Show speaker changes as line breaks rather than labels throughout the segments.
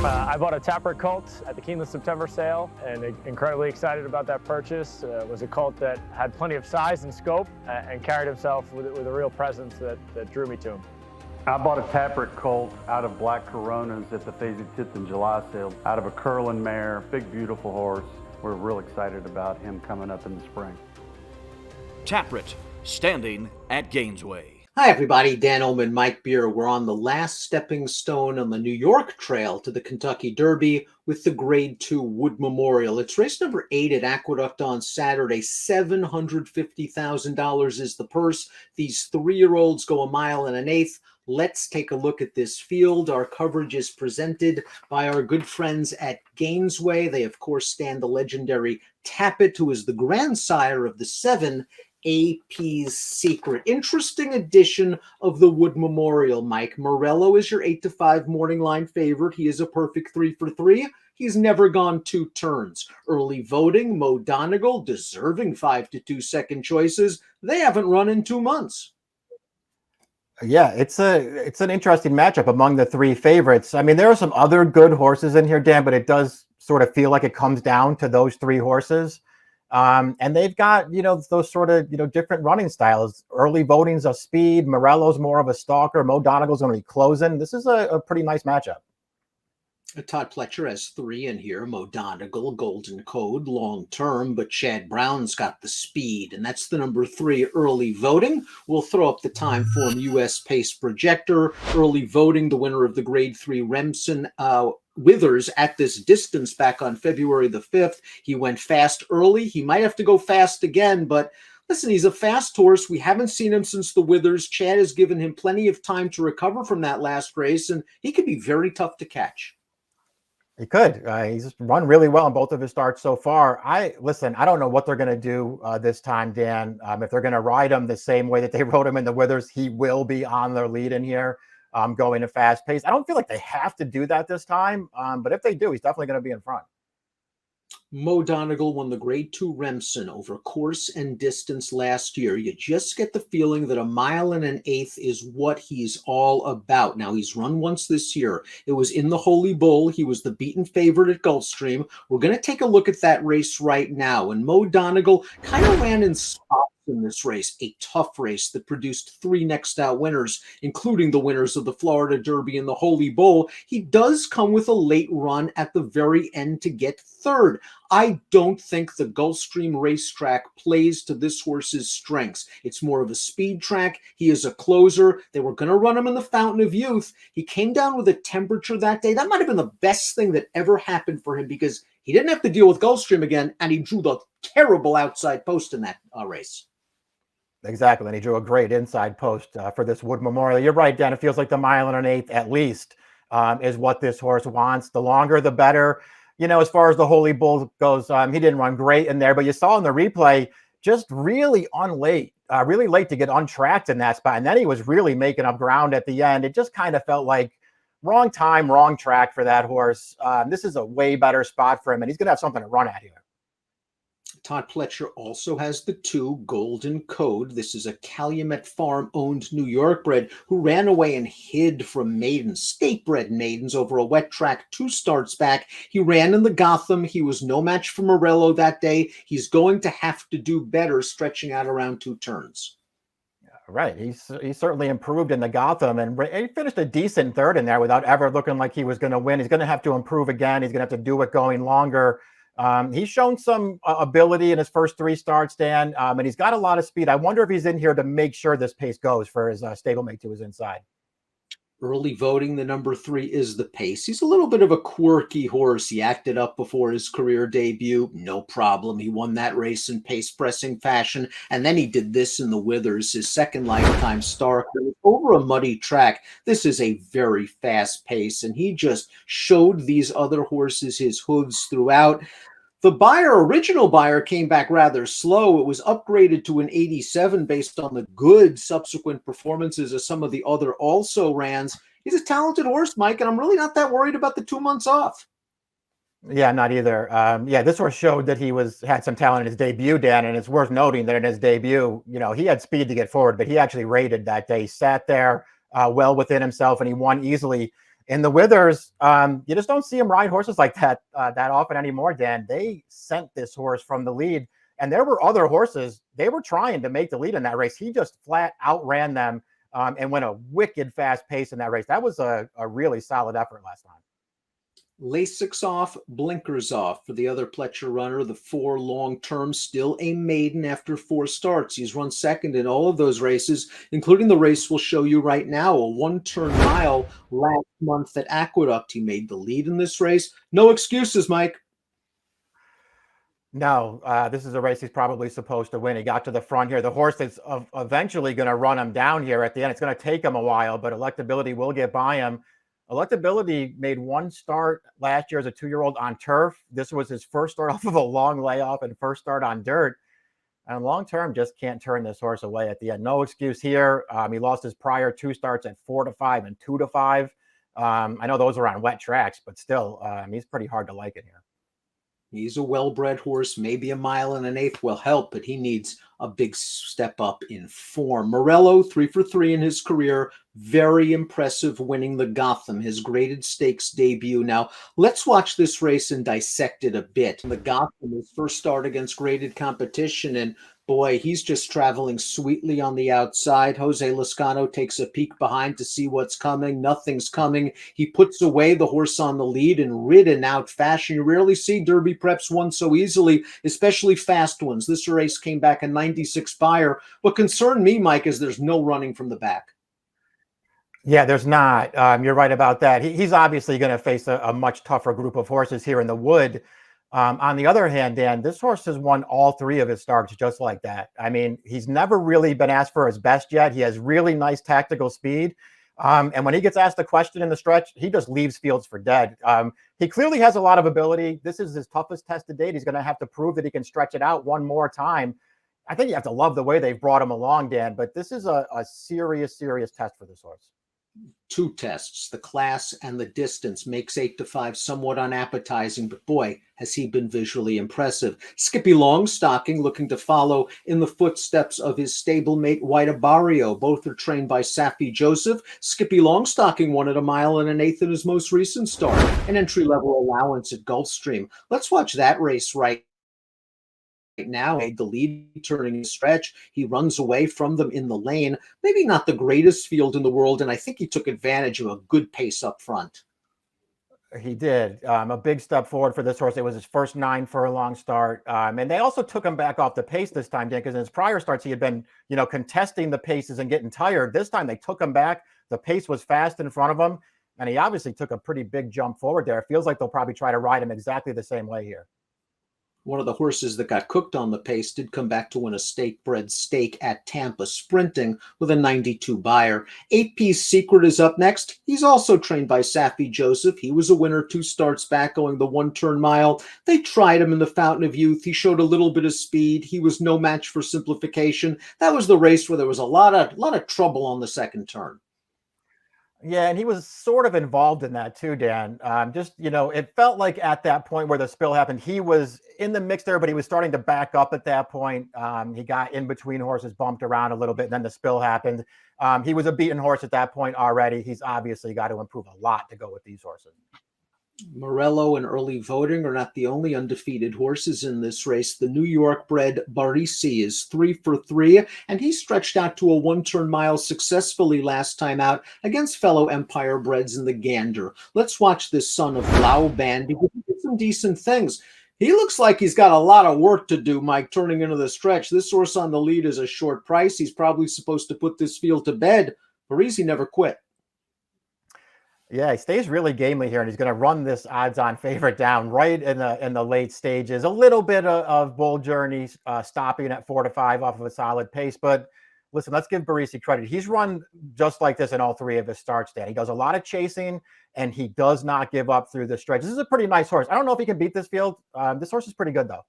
I bought a Tapper colt at the Keeneland September sale and incredibly excited about that purchase. It was a colt that had plenty of size and scope and carried himself with a real presence that drew me to him.
I bought a Tapper colt out of Black Coronas at the Phasey Tipton July sale, out of a Curlin mare, big beautiful horse. We're real excited about him coming up in the spring.
Taprit, standing at Gainesway.
Hi everybody, Dan Illman, Mike Beer. We're on the last stepping stone on the New York Trail to the Kentucky Derby with the Grade 2 Wood Memorial. It's race number 8 at Aqueduct on Saturday. $750,000 is the purse. These 3-year-olds go 1 1/8 miles. Let's take a look at this field. Our coverage is presented by our good friends at Gainesway. They, of course, stand the legendary Tapit, who is the grandsire of the 7 AP's Secret. Interesting edition of the Wood Memorial, Mike. Morello is your 8-5 morning line favorite. He is a perfect 3 for 3. He's never gone 2 turns. Early voting, Mo Donegal, deserving 5-2 second choices. They haven't run in 2 months.
Yeah, it's an interesting matchup among the 3 favorites. I mean, there are some other good horses in here, Dan, but it does sort of feel like it comes down to those 3 horses. And they've got, those sort of, different running styles. Early voting's a speed. Morello's more of a stalker. Mo Donegal's going to be closing. This is a pretty nice matchup.
Todd Pletcher has 3 in here. Mo Donegal, Golden Code, long term, but Chad Brown's got the speed, and that's the number 3 early voting. We'll throw up the time form US Pace Projector. Early voting, the winner of the Grade 3 Remsen Withers at this distance back on February the 5th. He went fast early. He might have to go fast again, but listen, he's a fast horse. We haven't seen him since the Withers. Chad has given him plenty of time to recover from that last race, and he could be very tough to catch.
He could. He's run really well in both of his starts so far. I don't know what they're going to do this time, Dan. If they're going to ride him the same way that they rode him in the Withers, he will be on their lead in here, going a fast pace. I don't feel like they have to do that this time, but if they do, he's definitely going to be in front.
Mo Donegal won the Grade 2 Remsen over course and distance last year. You just get the feeling that 1 1/8 miles is what he's all about. Now, he's run once this year. It was in the Holy Bull. He was the beaten favorite at Gulfstream. We're going to take a look at that race right now. And Mo Donegal kind of ran in spots in this race, a tough race that produced 3 next out winners, including the winners of the Florida Derby and the Holy Bull. He does come with a late run at the very end to get 3rd. I don't think the Gulfstream racetrack plays to this horse's strengths. It's more of a speed track. He is a closer. They were going to run him in the Fountain of Youth. He came down with a temperature that day. That might have been the best thing that ever happened for him because he didn't have to deal with Gulfstream again, and he drew the terrible outside post in that race.
Exactly, and he drew a great inside post for this Wood Memorial. You're right, Dan. It feels like the 1 1/8 miles at least is what this horse wants. The longer, the better. As far as the Holy Bull goes, he didn't run great in there, but you saw in the replay just really late to get untracked in that spot. And then he was really making up ground at the end. It just kind of felt like wrong time, wrong track for that horse. This is a way better spot for him, and he's going to have something to run at here.
Todd Pletcher also has the 2 Golden Code. This is a Calumet Farm-owned New York bred who ran away and hid from maidens, state-bred maidens, over a wet track 2 starts back. He ran in the Gotham. He was no match for Morello that day. He's going to have to do better stretching out around 2 turns.
Right. He certainly improved in the Gotham, and he finished a decent 3rd in there without ever looking like he was going to win. He's going to have to improve again. He's going to have to do it going longer. He's shown some ability in his first 3 starts, Dan, and he's got a lot of speed. I wonder if he's in here to make sure this pace goes for his stablemate to his inside.
Early voting, the number 3 is the pace. He's a little bit of a quirky horse. He acted up before his career debut. No problem. He won that race in pace pressing fashion. And then he did this in the Withers, his second lifetime start. Over a muddy track, this is a very fast pace. And he just showed these other horses his hooves throughout. The original buyer came back rather slow. It was upgraded to an 87 based on the good subsequent performances of some of the other also-rans. He's a talented horse, Mike, and I'm really not that worried about the 2 months off.
Yeah, not either. This horse showed that he had some talent in his debut, Dan, and it's worth noting that in his debut, he had speed to get forward, but he actually rated that day. He sat there well within himself, and he won easily. In the Withers, you just don't see him ride horses like that that often anymore, Dan. They sent this horse from the lead, and there were other horses. They were trying to make the lead in that race. He just flat outran them and went a wicked fast pace in that race. That was a really solid effort last time.
Lasix off, blinkers off for the other Pletcher runner. The 4 long-term, still a maiden after 4 starts. He's run second in all of those races, including the race we'll show you right now, a 1-turn mile last month at Aqueduct. He made the lead in this race. No excuses, Mike.
No, this is a race he's probably supposed to win. He got to the front here. The horse is eventually going to run him down here at the end. It's going to take him a while, but Electability will get by him. Electability made 1 start last year as a 2-year-old on turf. This was his first start off of a long layoff and first start on dirt. And long term, just can't turn this horse away at the end. No excuse here. He lost his prior 2 starts at 4-5 and 2-5. I know those are on wet tracks, but still, he's pretty hard to like it here.
He's a well-bred horse. Maybe a 1 1/8 will help, but he needs a big step up in form. Morello, 3 for 3 in his career. Very impressive, winning the Gotham, his graded stakes debut. Now, let's watch this race and dissect it a bit. The Gotham, his first start against graded competition, and boy, he's just traveling sweetly on the outside. Jose Lascano takes a peek behind to see what's coming. Nothing's coming. He puts away the horse on the lead in ridden out fashion. You rarely see Derby preps won so easily, especially fast ones. This race came back a 96 buyer. What concerned me, Mike, is there's no running from the back.
Yeah, there's not. You're right about that. He's obviously going to face a much tougher group of horses here in the Wood. On the other hand, Dan, this horse has won all 3 of his starts just like that. I mean, he's never really been asked for his best yet. He has really nice tactical speed. And when he gets asked a question in the stretch, he just leaves fields for dead. He clearly has a lot of ability. This is his toughest test to date. He's going to have to prove that he can stretch it out one more time. I think you have to love the way they've brought him along, Dan, but this is a serious, serious test for this horse.
2 tests, the class and the distance, makes 8-5 somewhat unappetizing, but boy, has he been visually impressive. Skippy Longstocking looking to follow in the footsteps of his stablemate White Barrio. Both are trained by Saffy Joseph. Skippy Longstocking won at 1 1/8 in his most recent start, an entry-level allowance at Gulfstream. Let's watch that race right now. Made the lead turning the stretch. He runs away from them in the lane. Maybe not the greatest field in the world, and I think he took advantage of a good pace up front.
He did. A big step forward for this horse. It was his first 9 furlong start. And they also took him back off the pace this time, Dan, because in his prior starts, he had been, contesting the paces and getting tired. This time they took him back. The pace was fast in front of him, and he obviously took a pretty big jump forward there. It feels like they'll probably try to ride him exactly the same way here.
One of the horses that got cooked on the pace did come back to win a stake-bred stake at Tampa Sprinting with a 92 buyer. 8-Piece Secret is up next. He's also trained by Saffy Joseph. He was a winner 2 starts back going the 1-turn mile. They tried him in the Fountain of Youth. He showed a little bit of speed. He was no match for Simplification. That was the race where there was a lot of trouble on the second turn.
Yeah, and he was sort of involved in that too, Dan. It felt like at that point where the spill happened, he was in the mix there, but he was starting to back up at that point. He got in between horses, bumped around a little bit, and then the spill happened. He was a beaten horse at that point already. He's obviously got to improve a lot to go with these horses.
Morello and Early Voting are not the only undefeated horses in this race. The New York-bred Barisi is 3 for 3, and he stretched out to a 1-turn mile successfully last time out against fellow Empire breds in the Gander. Let's watch this son of Lauban because he did some decent things. He looks like he's got a lot of work to do, Mike, turning into the stretch. This horse on the lead is a short price. He's probably supposed to put this field to bed. Barisi never quit.
Yeah, he stays really gamely here, and he's going to run this odds-on favorite down right in the late stages. A little bit of Bull Journey stopping at 4-5 off of a solid pace, but listen, let's give Barisi credit. He's run just like this in all 3 of his starts, Dan. He does a lot of chasing, and he does not give up through the stretch. This is a pretty nice horse. I don't know if he can beat this field. This horse is pretty good, though.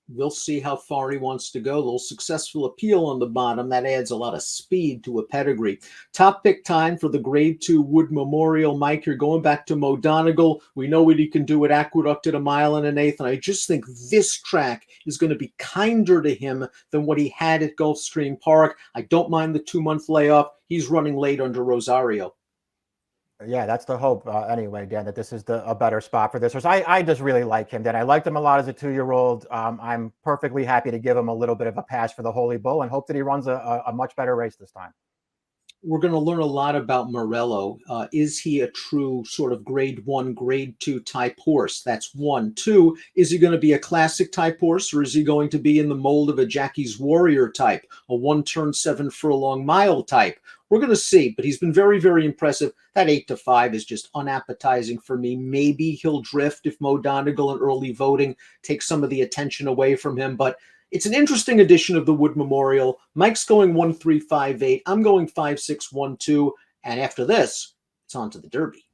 We'll see how far he wants to go. A little successful appeal on the bottom. That adds a lot of speed to a pedigree. Top pick time for the Grade 2 Wood Memorial. Mike, you're going back to Mo Donegal. We know what he can do at Aqueduct at 1 1/8, and I just think this track is going to be kinder to him than what he had at Gulfstream Park. I don't mind the 2-month layoff. He's running late under Rosario.
Yeah, that's the hope anyway, Dan, that this is a better spot for this horse. I just really like him, Dan. I liked him a lot as a 2-year-old. I'm perfectly happy to give him a little bit of a pass for the Holy Bull and hope that he runs a much better race this time.
We're going to learn a lot about Morello. Is he a true sort of grade 1, grade 2 type horse? That's 1. 2, is he going to be a classic type horse, or is he going to be in the mold of a Jackie's Warrior type, a 1-turn 7 furlong mile type? We're going to see, but he's been very, very impressive. That 8-5 is just unappetizing for me. Maybe he'll drift if Mo Donegal and early voting takes some of the attention away from him, but it's an interesting edition of the Wood Memorial. Mike's going 1-3-5-8. I'm going 5-6-1-2. And after this, it's on to the Derby.